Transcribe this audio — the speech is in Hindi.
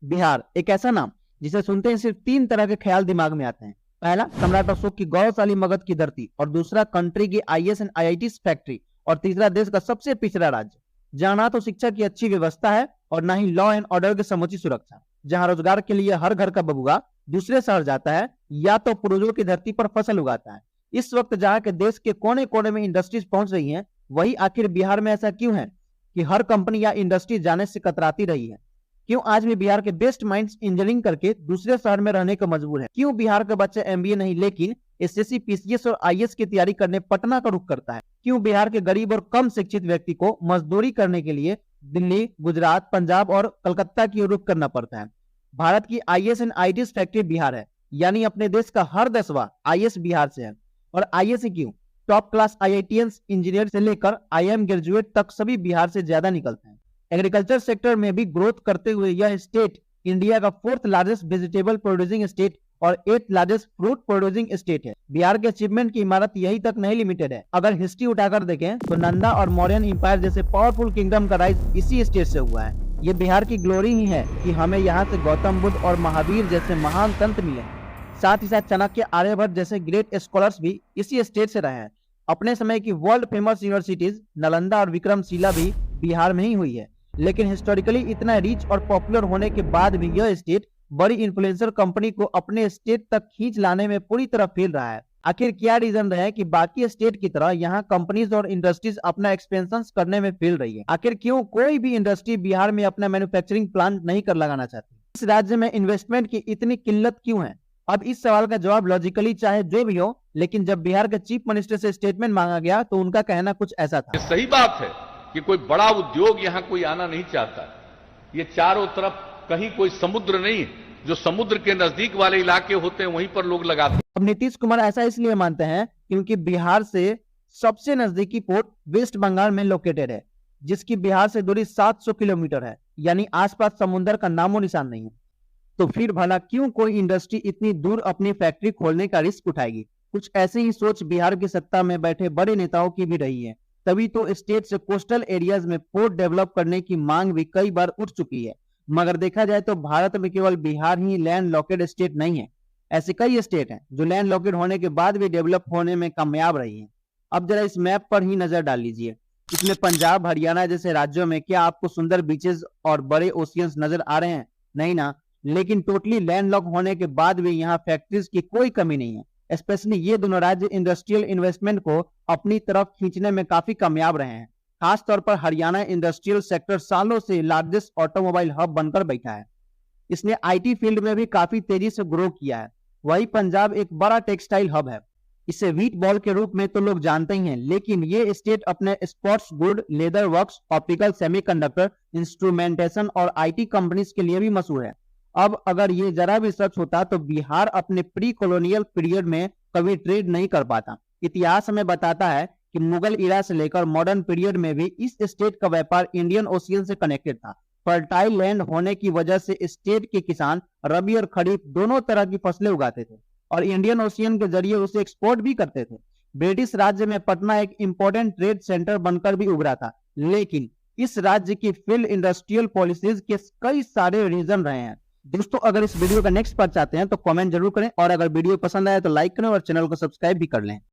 बिहार एक ऐसा नाम जिसे सुनते ही सिर्फ तीन तरह के ख्याल दिमाग में आते हैं। पहला, सम्राट अशोक की गौरवशाली मगध की धरती, और दूसरा कंट्री की आईएएस एंड आईआईटी फैक्ट्री, और तीसरा देश का सबसे पिछड़ा राज्य जहां ना तो शिक्षा की अच्छी व्यवस्था है और ना ही लॉ एंड ऑर्डर की समुचित सुरक्षा, जहां रोजगार के लिए हर घर का बबुआ दूसरे शहर जाता है या तो पूर्वजों की धरती पर फसल उगाता है। इस वक्त जहां के देश के कोने कोने में इंडस्ट्रीज पहुंच रही हैं, वही आखिर बिहार में ऐसा क्यों है कि हर कंपनी या इंडस्ट्री जाने से कतराती रही है? क्यों आज भी बिहार के बेस्ट माइंड्स इंजीनियरिंग करके दूसरे शहर में रहने को मजबूर है? क्यों बिहार का बच्चा एमबीए नहीं लेकिन एसएससी, पीसीएस और आईएएस की तैयारी करने पटना का रुख करता है? क्यों बिहार के गरीब और कम शिक्षित व्यक्ति को मजदूरी करने के लिए दिल्ली, गुजरात, पंजाब और कलकत्ता की ओर रुख करना पड़ता है? भारत की IAS and IT factory Bihar है, यानी अपने देश का हर 10वां आईएएस बिहार से है। और आईएएस क्यों? टॉप क्लास आईआईटीएंस इंजीनियर से लेकर आईआईएम ग्रेजुएट तक सभी बिहार से ज्यादा निकलते हैं। एग्रीकल्चर सेक्टर में भी ग्रोथ करते हुए यह स्टेट इंडिया का 4th largest vegetable producing state और 8th largest fruit producing state है। बिहार के अचीवमेंट की इमारत यही तक नहीं लिमिटेड है। अगर हिस्ट्री उठाकर देखें तो नंदा और मौर्यन इंपायर जैसे पावरफुल किंगडम का राइज इसी स्टेट से हुआ है। ये बिहार की ग्लोरी ही है कि हमें यहाँ से गौतम बुद्ध और महावीर जैसे महान संत मिले। साथ ही साथ चाणक्य, आर्यभट्ट जैसे ग्रेट स्कॉलर्स भी इसी स्टेट से रहे हैं। अपने समय की वर्ल्ड फेमस यूनिवर्सिटीज नालंदा और विक्रमशिला भी बिहार में ही हुई है। लेकिन हिस्टोरिकली इतना रिच और पॉपुलर होने के बाद भी यह स्टेट बड़ी इन्फ्लुएंसर कंपनी को अपने स्टेट तक खींच लाने में पूरी तरह फेल रहा है। आखिर क्या रीजन रहे कि बाकी स्टेट की तरह यहाँ कंपनीज और इंडस्ट्रीज अपना एक्सपेंशन करने में फेल रही है? आखिर क्यों कोई भी इंडस्ट्री बिहार में अपना मैन्युफैक्चरिंग प्लांट नहीं कर लगाना चाहती? इस राज्य में इन्वेस्टमेंट की इतनी किल्लत क्यों है? अब इस सवाल का जवाब लॉजिकली चाहे जो भी हो, लेकिन जब बिहार के चीफ मिनिस्टर से स्टेटमेंट मांगा गया तो उनका कहना कुछ ऐसा था। सही बात है कि कोई बड़ा उद्योग यहां कोई आना नहीं चाहता। ये चारों तरफ कहीं कोई समुद्र नहीं, जो समुद्र के नजदीक वाले इलाके होते हैं वहीं पर लोग लगाते हैं। अब नीतीश कुमार ऐसा इसलिए मानते हैं क्योंकि बिहार से सबसे नजदीकी पोर्ट वेस्ट बंगाल में लोकेटेड है, जिसकी बिहार से दूरी 700 किलोमीटर है, यानी आसपास समुद्र का नामो निशान नहीं है। तो फिर भला क्यों कोई इंडस्ट्री इतनी दूर अपनी फैक्ट्री खोलने का रिस्क उठाएगी? कुछ ऐसी ही सोच बिहार की सत्ता में बैठे बड़े नेताओं की भी रही है। तभी तो स्टेट से कोस्टल एरियाज में पोर्ट डेवलप करने की मांग भी कई बार उठ चुकी है। मगर देखा जाए तो भारत में केवल बिहार ही लैंड लॉकेड स्टेट नहीं है। ऐसे कई स्टेट हैं जो लैंड लॉकेड होने के बाद भी डेवलप होने में कामयाब रही हैं। अब जरा इस मैप पर ही नजर डाल लीजिए। इसमें पंजाब, हरियाणा जैसे राज्यों में क्या आपको सुंदर बीचेस और बड़े ओशियंस नजर आ रहे हैं? नहीं ना। लेकिन टोटली लैंडलॉक होने के बाद भी यहाँ फैक्ट्रीज की कोई कमी नहीं है। स्पेशली ये दोनों राज्य इंडस्ट्रियल इन्वेस्टमेंट को अपनी तरफ खींचने में काफी कामयाब रहे हैं। खास तौर पर हरियाणा इंडस्ट्रियल सेक्टर सालों से लार्जेस्ट ऑटोमोबाइल हब बनकर बैठा है। इसने आईटी फील्ड में भी काफी तेजी से ग्रो किया है। वही पंजाब एक बड़ा टेक्सटाइल हब है। इसे व्हीट बॉल के रूप में तो लोग जानते ही हैं, लेकिन ये स्टेट अपने sports good, leather works, optical semiconductor, instrumentation और आईटी कंपनीज के लिए भी मशहूर है। अब अगर ये जरा भी सच होता तो बिहार अपने प्री कॉलोनियल पीरियड में कभी ट्रेड नहीं कर पाता। इतिहास हमें बताता है कि मुगल इरा से लेकर मॉडर्न पीरियड में भी इस स्टेट का व्यापार इंडियन ओशियन से कनेक्टेड था। फर्टाइल लैंड होने की वजह से स्टेट के किसान रबी और खरीफ दोनों तरह की फसलें उगाते थे और इंडियन ओशियन के जरिए उसे एक्सपोर्ट भी करते थे। ब्रिटिश राज्य में पटना एक इंपॉर्टेंट ट्रेड सेंटर बनकर भी उभरा था, लेकिन इस राज्य की फील्ड इंडस्ट्रियल पॉलिसीज के कई सारे रीजन रहे हैं। दोस्तों, अगर इस वीडियो का नेक्स्ट पार्ट चाहते हैं तो कमेंट जरूर करें, और अगर वीडियो पसंद आए तो लाइक करें और चैनल को सब्सक्राइब भी कर लें।